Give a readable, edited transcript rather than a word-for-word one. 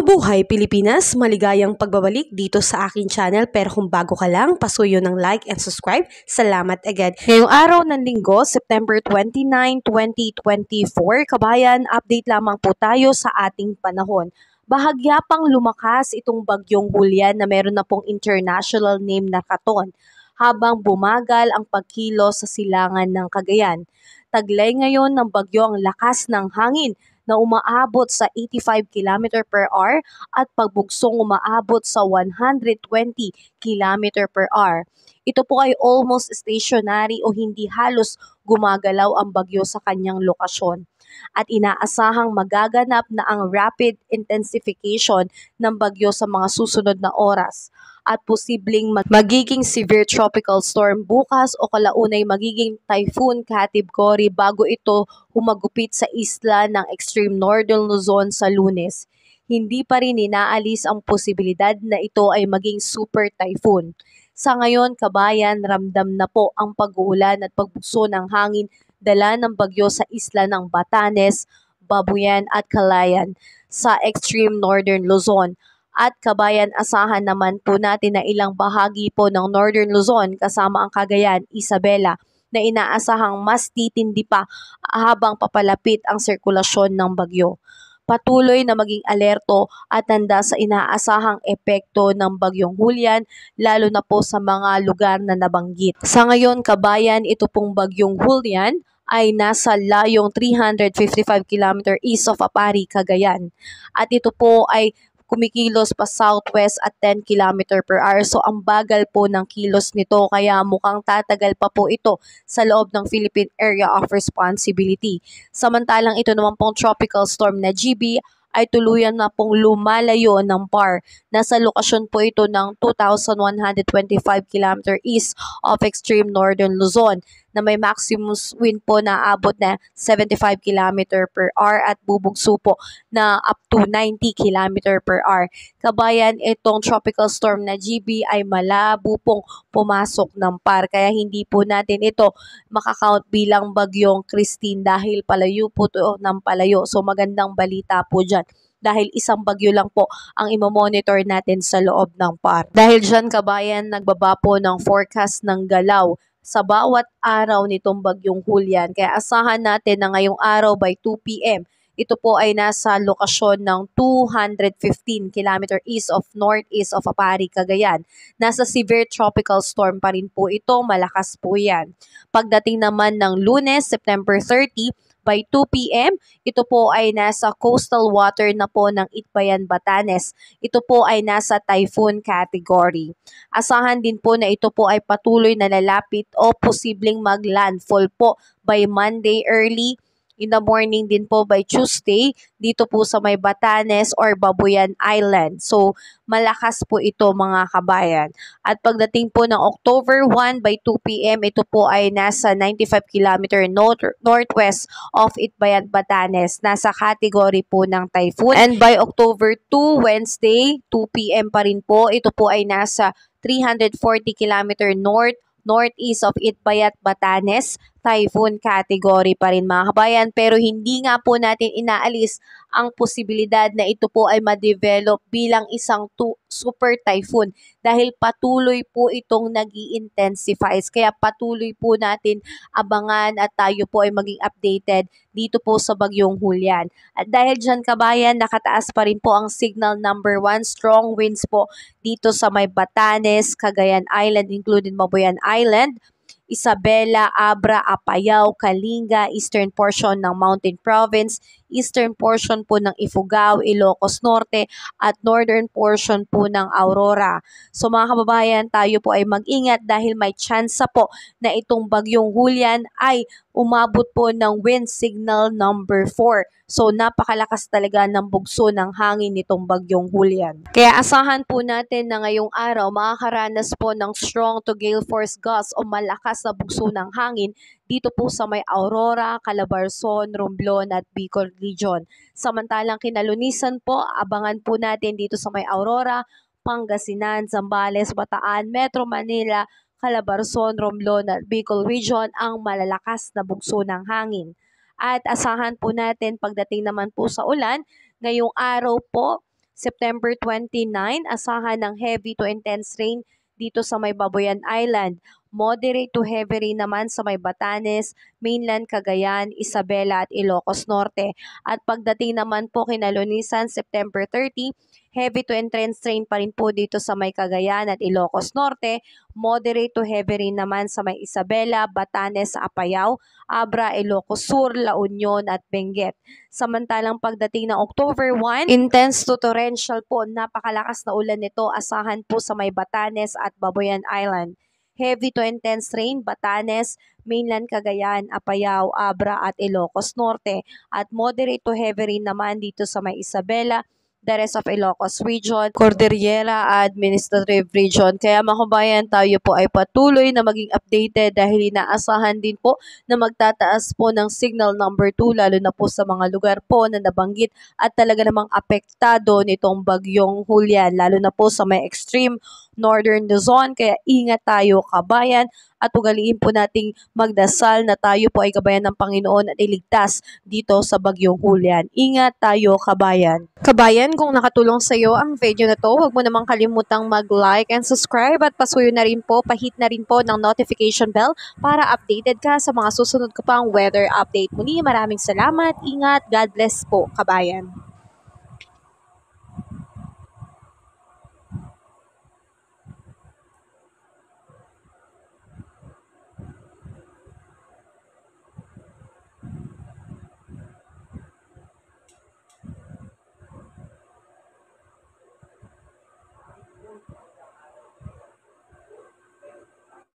Mabuhay Pilipinas! Maligayang pagbabalik dito sa aking channel, pero kung bago ka lang, pasuyo ng like and subscribe. Salamat agad. Ngayong araw ng linggo, September 29, 2024, kabayan, update lamang po tayo sa ating panahon. Bahagya pang lumakas itong bagyong Julian na meron na pong international name na Katon, habang bumagal ang pagkilos sa silangan ng Cagayan. Taglay ngayon ng bagyo ang lakas ng hangin na umaabot sa 85 km per hour at pagbugsong umaabot sa 120 km per hour. Ito po ay almost stationary o hindi halos gumagalaw ang bagyo sa kanyang lokasyon. At inaasahang magaganap na ang rapid intensification ng bagyo sa mga susunod na oras at posibleng magiging severe tropical storm bukas o kalaunay magiging typhoon category bago ito humagupit sa isla ng extreme northern Luzon sa Lunes. Hindi pa rin inaalis ang posibilidad na ito ay maging super typhoon. Sa ngayon, kabayan, ramdam na po ang pag-uulan at pagbugso ng hangin dala ng bagyo sa isla ng Batanes, Babuyan at Calayan sa extreme northern Luzon. At kabayan, asahan naman po natin na ilang bahagi po ng Northern Luzon kasama ang Cagayan, Isabela na inaasahang mas titindi pa habang papalapit ang sirkulasyon ng bagyo. Patuloy na maging alerto at handa sa inaasahang epekto ng bagyong Julian lalo na po sa mga lugar na nabanggit. Sa ngayon, kabayan, ito pong bagyong Julian ay nasa layong 355 km east of Apari, Cagayan. At ito po ay kumikilos pa southwest at 10 km per hour. So ang bagal po ng kilos nito kaya mukhang tatagal pa po ito sa loob ng Philippine Area of Responsibility. Samantalang ito naman pong tropical storm na GB ay tuluyan na pong lumalayo ng PAR. Nasa lokasyon po ito ng 2,125 km east of extreme northern Luzon na may maximum wind po na abot na 75 km per hour at bubugso po na up to 90 km per hour. Kabayan, itong tropical storm na GB ay malabo pong pumasok ng PAR kaya hindi po natin ito makakount bilang bagyong Christine dahil palayo po ito ng palayo. So magandang balita po dyan dahil isang bagyo lang po ang imomonitor natin sa loob ng PAR. Dahil dyan, kabayan, nagbaba po ng forecast ng galaw sa bawat araw nitong bagyong Julian. Kaya asahan natin na ngayong araw by 2 p.m. ito po ay nasa lokasyon ng 215 km east of northeast of Apari, Cagayan. Nasa severe tropical storm pa rin po ito, malakas po yan. Pagdating naman ng Lunes, September 30, by 2 p.m., ito po ay nasa coastal water na po ng Itbayan, Batanes. Ito po ay nasa typhoon category. Asahan din po na ito po ay patuloy na lalapit o posibleng mag-landfall po by Monday early in the morning din po by Tuesday dito po sa may Batanes or Babuyan Island. So, malakas po ito mga kabayan. At pagdating po ng October 1 by 2 p.m., ito po ay nasa 95 km northwest of Itbayan, Batanes. Nasa category po ng typhoon. And by October 2, Wednesday, 2 p.m. pa rin po, ito po ay nasa 340 km northeast of Itbayat, Batanes. Typhoon category pa rin mga kabayan, pero hindi nga po natin inaalis ang posibilidad na ito po ay ma-develop bilang isang super typhoon dahil patuloy po itong nag-i-intensify. Kaya patuloy po natin abangan at tayo po ay maging updated dito po sa bagyong Julian. At dahil dyan, kabayan, nakataas pa rin po ang signal number 1, strong winds po dito sa may Batanes, Cagayan Island, including Babuyan Island, Isabela, Abra, Apayao, Kalinga, eastern portion ng Mountain Province, eastern portion po ng Ifugao, Ilocos Norte, at northern portion po ng Aurora. So mga kababayan, tayo po ay mag-ingat dahil may tsansa po na itong bagyong Julian ay umabot po ng wind signal number 4. So napakalakas talaga ng bugso ng hangin nitong bagyong Julian. Kaya asahan po natin na ngayong araw makakaranas po ng strong to gale force gusts o malakas na bugso ng hangin dito po sa may Aurora, Calabarzon, Romblon at Bicol Region. Samantalang kinalunisan po, abangan po natin dito sa may Aurora, Pangasinan, Zambales, Bataan, Metro Manila, Calabarzon, Romblon at Bicol Region ang malalakas na bugso ng hangin. At asahan po natin pagdating naman po sa ulan, ngayong araw po September 29, asahan ng heavy to intense rain dito sa may Babuyan Island. Moderate to heavy rain naman sa may Batanes, Mainland Cagayan, Isabela at Ilocos Norte. At pagdating naman po kina Lonisan, September 30, heavy to intense rain pa rin po dito sa may Cagayan at Ilocos Norte. Moderate to heavy rain naman sa may Isabela, Batanes, Apayao, Abra, Ilocos Sur, La Union at Benguet. Samantalang pagdating ng October 1, intense to torrential po, napakalakas na ulan nito, asahan po sa may Batanes at Babuyan Island. Heavy to intense rain, Batanes, Mainland Cagayan, Apayao, Abra at Ilocos Norte. At moderate to heavy rain naman dito sa may Isabela, the rest of Ilocos Region, Cordillera Administrative Region. Kaya mga kabayan, tayo po ay patuloy na maging updated dahil inaasahan din po na magtataas po ng signal number 2 lalo na po sa mga lugar po na nabanggit at talaga namang apektado nitong bagyong Julian lalo na po sa may extreme northern Luzon. Kaya ingat tayo kabayan at ugaliin po nating magdasal na tayo po ay kabayan ng Panginoon at iligtas dito sa bagyong Julian. Ingat tayo kabayan. Kabayan, kung nakatulong sa iyo ang video na to, huwag mo namang kalimutang mag-like and subscribe at pasuyo na rin po, pahit na rin po ng notification bell para updated ka sa mga susunod ko pang weather update. Muli, maraming salamat, ingat, God bless po kabayan.